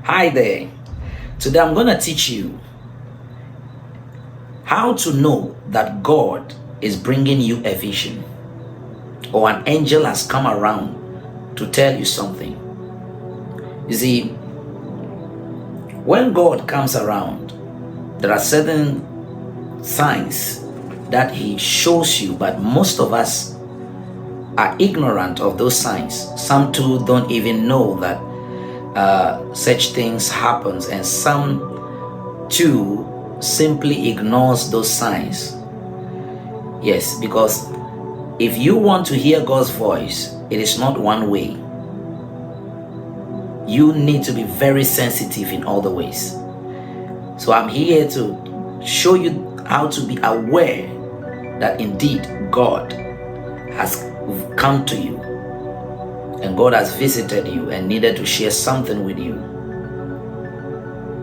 Hi there. Today I'm going to teach you how to know that God is bringing you a vision or an angel has come around to tell you something. You see, when God comes around, there are certain signs that He shows you, but most of us are ignorant of those signs. Some too don't even know that such things happens, and some too simply ignores those signs. Yes, because if you want to hear God's voice, it is not one way. You need to be very sensitive in all the ways. So I'm here to show you how to be aware that indeed God has come to you and God has visited you and needed to share something with you.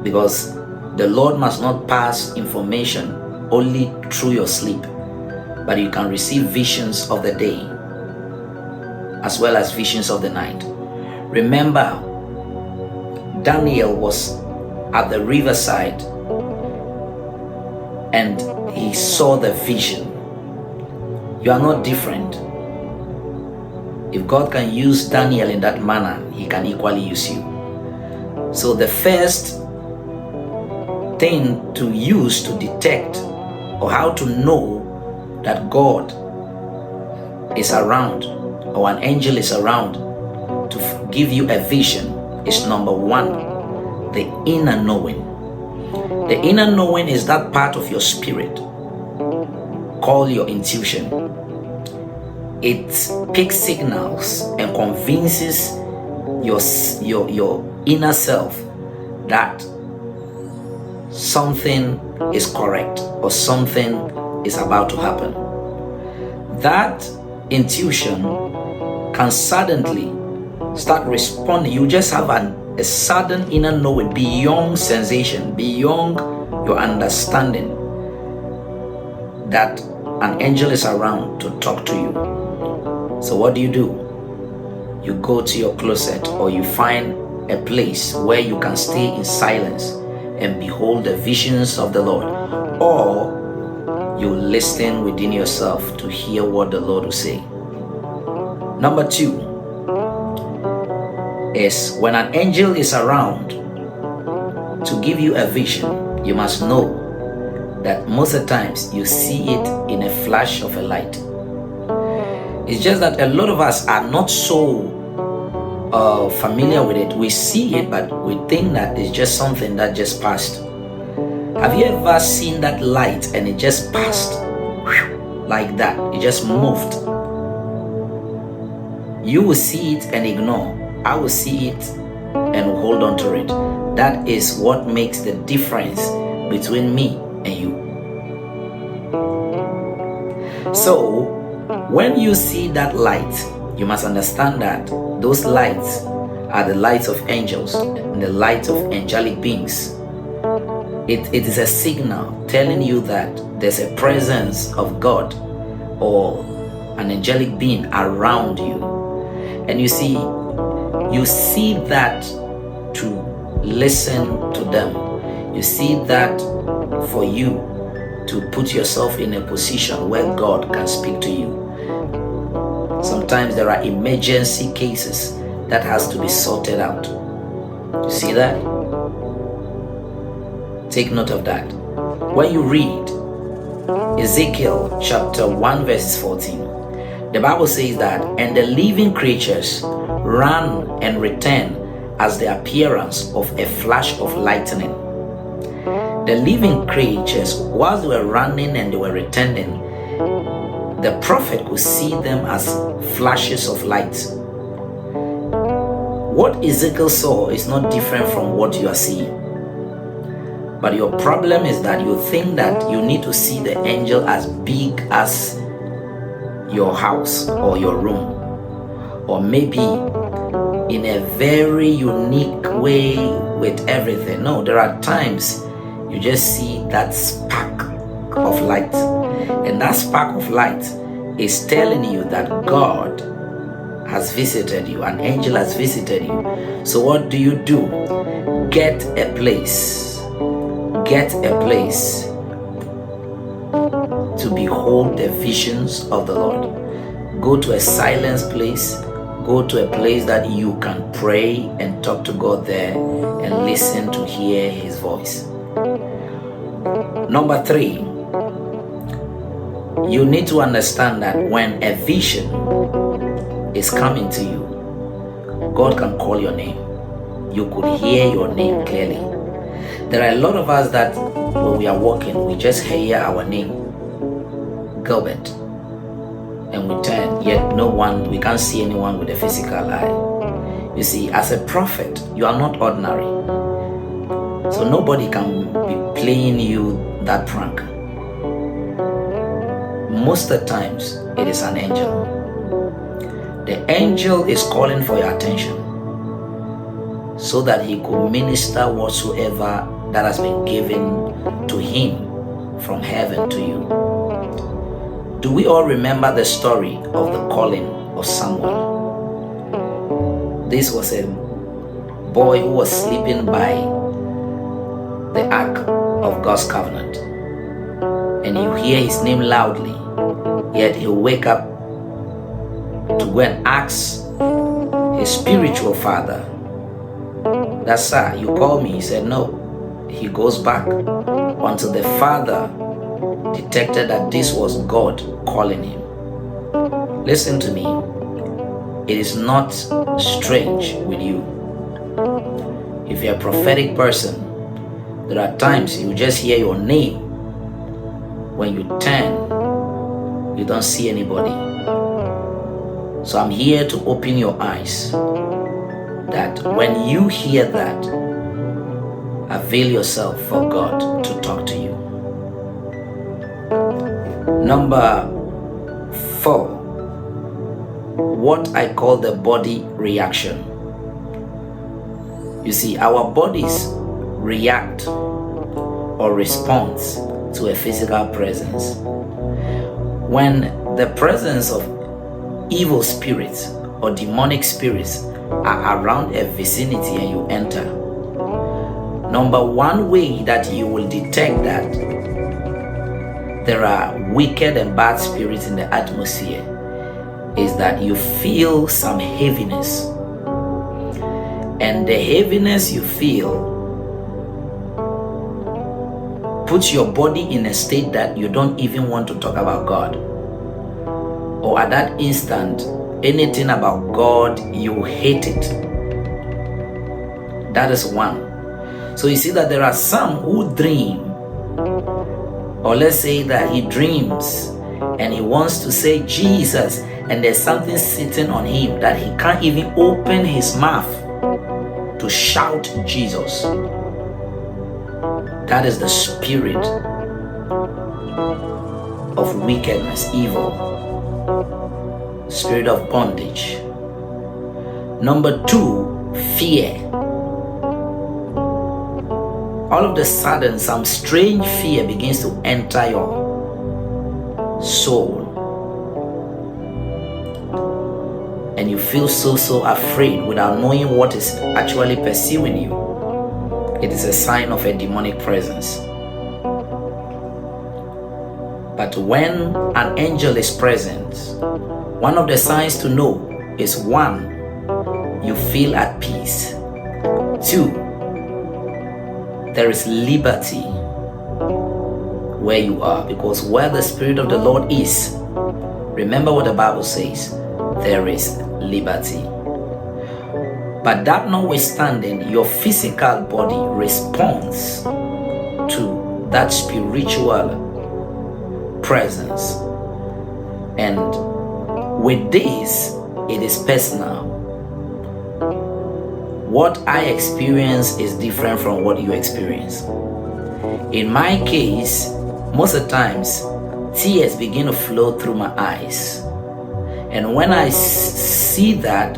Because the Lord must not pass information only through your sleep, but you can receive visions of the day as well as visions of the night. Remember, Daniel was at the riverside and he saw the vision. You are not different. If God can use Daniel in that manner, He can equally use you. So the first thing to use to detect or how to know that God is around or an angel is around to give you a vision is number one, the inner knowing. The inner knowing is that part of your spirit called your intuition. It picks signals and convinces your inner self that something is correct or something is about to happen. That intuition can suddenly start responding. You just have a sudden inner knowing beyond sensation, beyond your understanding, that an angel is around to talk to you. So what do? You go to your closet or you find a place where you can stay in silence and behold the visions of the Lord, or you listen within yourself to hear what the Lord will say. Number two is when an angel is around to give you a vision, you must know that most of the times you see it in a flash of a light. It's just that a lot of us are not so familiar with it. We see it, but we think that it's just something that just passed. Have you ever seen that light and it just passed like that? It just moved. You will see it and ignore. I will see it and hold on to it. That is what makes the difference between me and you. So when you see that light, you must understand that those lights are the lights of angels and the light of angelic beings. It is a signal telling you that there's a presence of God or an angelic being around you. And you see that to listen to them. You see that for you to put yourself in a position where God can speak to you. Sometimes there are emergency cases that has to be sorted out. You see that? Take note of that. When you read Ezekiel chapter 1 verse 14, the Bible says that, and the living creatures ran and returned as the appearance of a flash of lightning. The living creatures, whilst they were running and they were returning, the prophet could see them as flashes of light. What Ezekiel saw is not different from what you are seeing. But your problem is that you think that you need to see the angel as big as your house or your room, or maybe in a very unique way with everything. No, there are times you just see that spark of light, and that spark of light is telling you that God has visited you. An angel has visited you. So what do? Get a place. Get a place to behold the visions of the Lord. Go to a silent place. Go to a place that you can pray and talk to God there and listen to hear His voice. Number 3, you need to understand that when a vision is coming to you, God can call your name. You could hear your name clearly. There are a lot of us that when we are walking, we just hear our name, Gilbert, and we turn, yet we can't see anyone with a physical eye. You see, as a prophet, you are not ordinary. So nobody can be playing you that prank. Most of the times, it is an angel. The angel is calling for your attention so that he could minister whatsoever that has been given to him from heaven to you. Do we all remember the story of the calling of Samuel? This was a boy who was sleeping by the ark of God's covenant, and you hear his name loudly, yet he'll wake up to go and ask his spiritual father, that, sir, you call me? He said no. He goes back until the father detected that this was God calling him. Listen to me. It is not strange with you. If you're a prophetic person, there are times you just hear your name. When you turn, you don't see anybody. So I'm here to open your eyes that when you hear that, avail yourself for God to talk to you. Number 4, what I call the body reaction. You see, our bodies react or respond to a physical presence. When the presence of evil spirits or demonic spirits are around a vicinity and you enter, number 1 way that you will detect that there are wicked and bad spirits in the atmosphere is that you feel some heaviness. And the heaviness you feel puts your body in a state that you don't even want to talk about God. Or at that instant, anything about God, you hate it. That is 1. So you see that there are some who dream, or let's say that he dreams and he wants to say Jesus, and there's something sitting on him that he can't even open his mouth to shout Jesus. That is the spirit of wickedness, evil, spirit of bondage. Number 2, fear. All of a sudden, some strange fear begins to enter your soul. And you feel so afraid without knowing what is actually pursuing you. It is a sign of a demonic presence. But when an angel is present, one of the signs to know is 1, you feel at peace. 2, there is liberty where you are, because where the Spirit of the Lord is, remember what the Bible says, there is liberty. But that notwithstanding, your physical body responds to that spiritual presence. And with this, it is personal. What I experience is different from what you experience. In my case, most of the times, tears begin to flow through my eyes. And when I see that,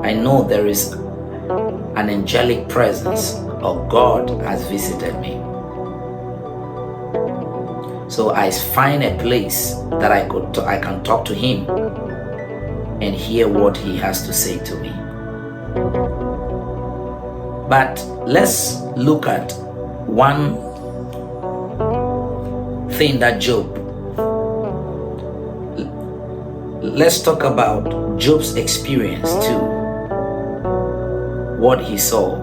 I know there is an angelic presence, or God has visited me. So I find a place that I can talk to him and hear what he has to say to me. But let's look at one thing that let's talk about Job's experience too, what he saw.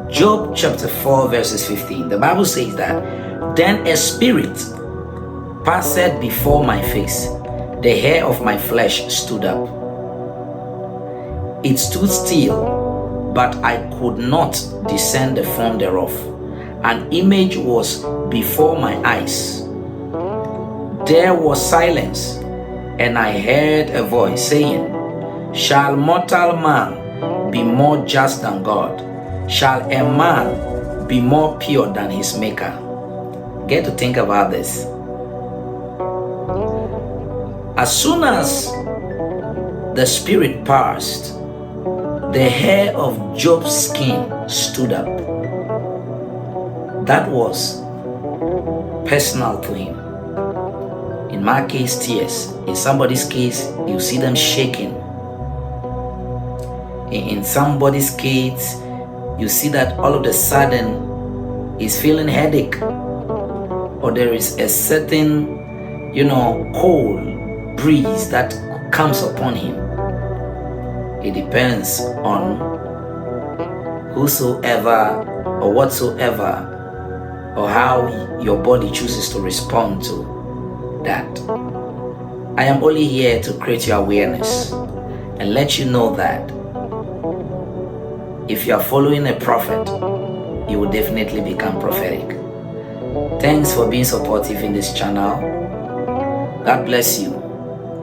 Job chapter 4 verses 15, the Bible says that, "Then a spirit passed before my face, the hair of my flesh stood up. It stood still, but I could not discern the form thereof. An image was before my eyes. There was silence, and I heard a voice saying, Shall mortal man be more just than God? Shall a man be more pure than his maker?" Get to think about this. As soon as the spirit passed, the hair of Job's skin stood up. That was personal to him. In my case, tears. In somebody's case, you see them shaking. In somebody's case, you see that all of a sudden he's feeling headache, or there is a certain, cold breeze that comes upon him. It depends on whosoever or whatsoever, or how your body chooses to respond to that. I am only here to create your awareness and let you know that if you are following a prophet, you will definitely become prophetic. Thanks for being supportive in this channel. God bless you.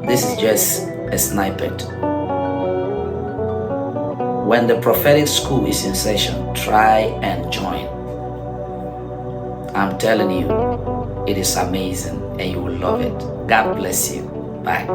This is just a snippet. When the prophetic school is in session, try and join. I'm telling you, it is amazing and you will love it. God bless you. Bye.